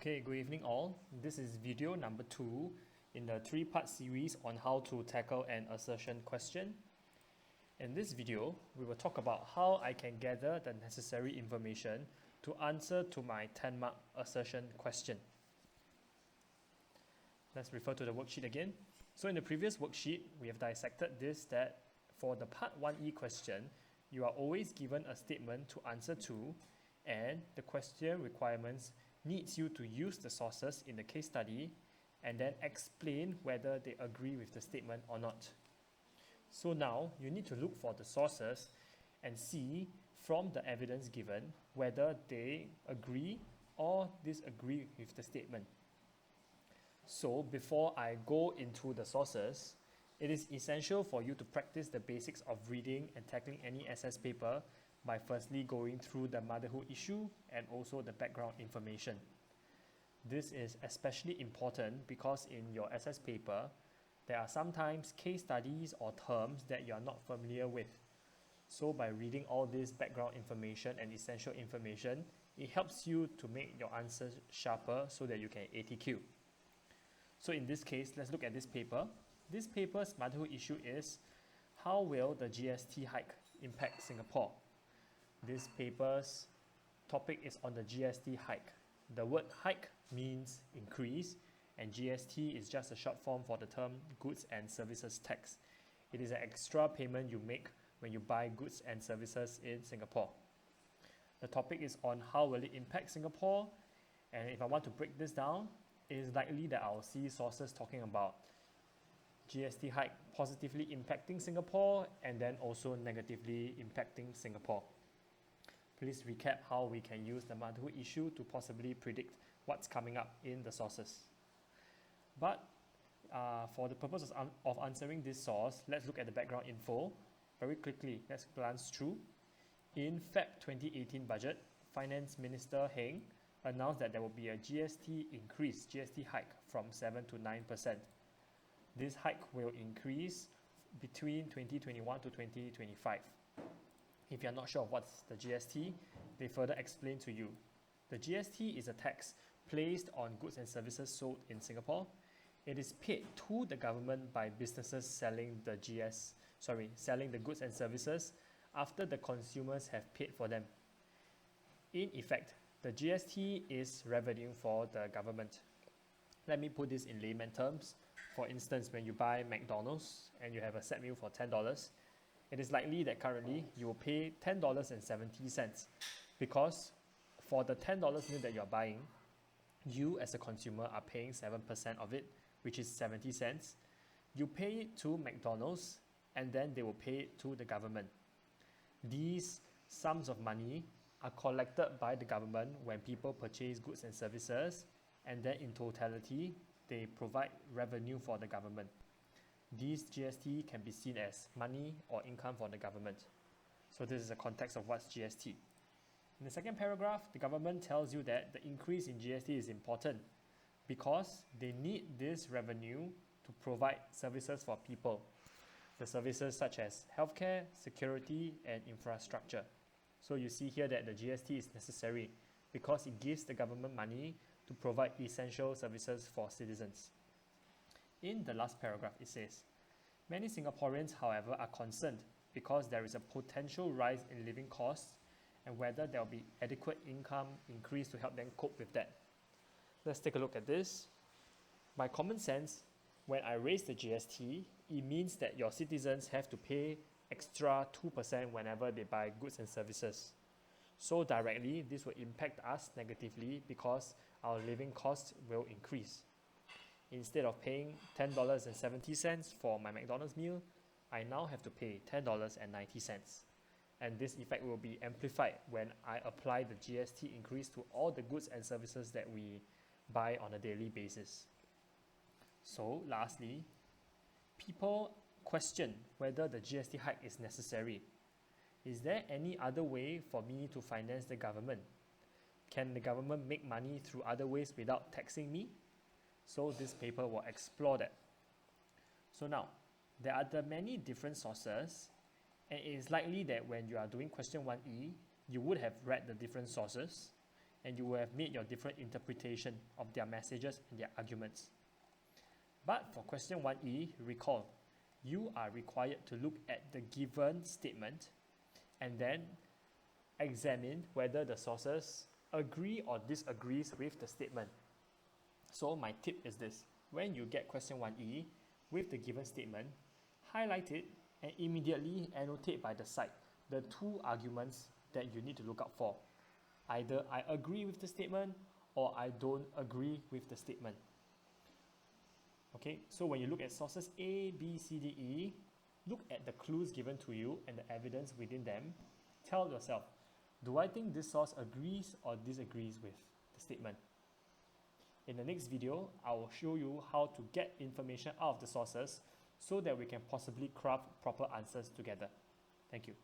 Okay, good evening all. This is video number 2 in the 3-part series on how to tackle an assertion question. In this video, we will talk about how I can gather the necessary information to answer to my 10-mark assertion question. Let's refer to the worksheet again. So in the previous worksheet, we have dissected this that for the part 1E question, you are always given a statement to answer to, and the question requirements needs you to use the sources in the case study and then explain whether they agree with the statement or not. So now you need to look for the sources and see from the evidence given whether they agree or disagree with the statement. So before I go into the sources, it is essential for you to practice the basics of reading and tackling any SS paper by firstly going through the motherhood issue and also the background information. This is especially important because in your SS paper, there are sometimes case studies or terms that you are not familiar with. So by reading all this background information and essential information, it helps you to make your answers sharper so that you can ATQ. So in this case, let's look at this paper. This paper's motherhood issue is, how will the GST hike impact Singapore? This paper's topic is on the GST hike. The word hike means increase, and GST is just a short form for the term goods and services tax. It is an extra payment you make when you buy goods and services in Singapore. The topic is on how will it impact Singapore, and if I want to break this down, it is likely that I'll see sources talking about GST hike positively impacting Singapore and then also negatively impacting Singapore. Please recap how we can use the motherhood issue to possibly predict what's coming up in the sources. But for the purpose of answering this source, let's look at the background info. Very quickly, let's glance through. In Feb 2018 budget, Finance Minister Heng announced that there will be a GST hike from 7 to 9%. This hike will increase between 2021 to 2025. If you're not sure of what's the GST, they further explain to you. The GST is a tax placed on goods and services sold in Singapore. It is paid to the government by businesses selling the goods and services after the consumers have paid for them. In effect, the GST is revenue for the government. Let me put this in layman terms. For instance, when you buy McDonald's and you have a set meal for $10, it is likely that currently you will pay $10.70 because for the $10 meal that you're buying, you as a consumer are paying 7% of it, which is 70 cents. You pay it to McDonald's and then they will pay it to the government. These sums of money are collected by the government when people purchase goods and services, and then in totality, they provide revenue for the government. These GST can be seen as money or income for the government. So this is the context of what's GST. In the second paragraph, the government tells you that the increase in GST is important because they need this revenue to provide services for people. The services such as healthcare, security, and infrastructure. So you see here that the GST is necessary because it gives the government money to provide essential services for citizens. In the last paragraph, it says, many Singaporeans, however, are concerned because there is a potential rise in living costs and whether there will be adequate income increase to help them cope with that. Let's take a look at this. By common sense, when I raise the GST, it means that your citizens have to pay extra 2% whenever they buy goods and services. So directly, this will impact us negatively because our living costs will increase. Instead of paying $10.70 for my McDonald's meal, I now have to pay $10.90. And this effect will be amplified when I apply the GST increase to all the goods and services that we buy on a daily basis. So lastly, people question whether the GST hike is necessary. Is there any other way for me to finance the government? Can the government make money through other ways without taxing me? So this paper will explore that. So now, there are the many different sources, and it is likely that when you are doing question 1E, you would have read the different sources. and you will have made your different interpretation of their messages and their arguments. But for question 1E, recall, you are required to look at the given statement and then examine whether the sources agree or disagrees with the statement. So my tip is this: when you get question 1E with the given statement, highlight it and immediately annotate by the side the two arguments that you need to look out for. Either I agree with the statement or I don't agree with the statement. Okay, so when you look at sources A, B, C, D, E, look at the clues given to you and the evidence within them. Tell yourself, do I think this source agrees or disagrees with the statement? In the next video, I will show you how to get information out of the sources so that we can possibly craft proper answers together. Thank you.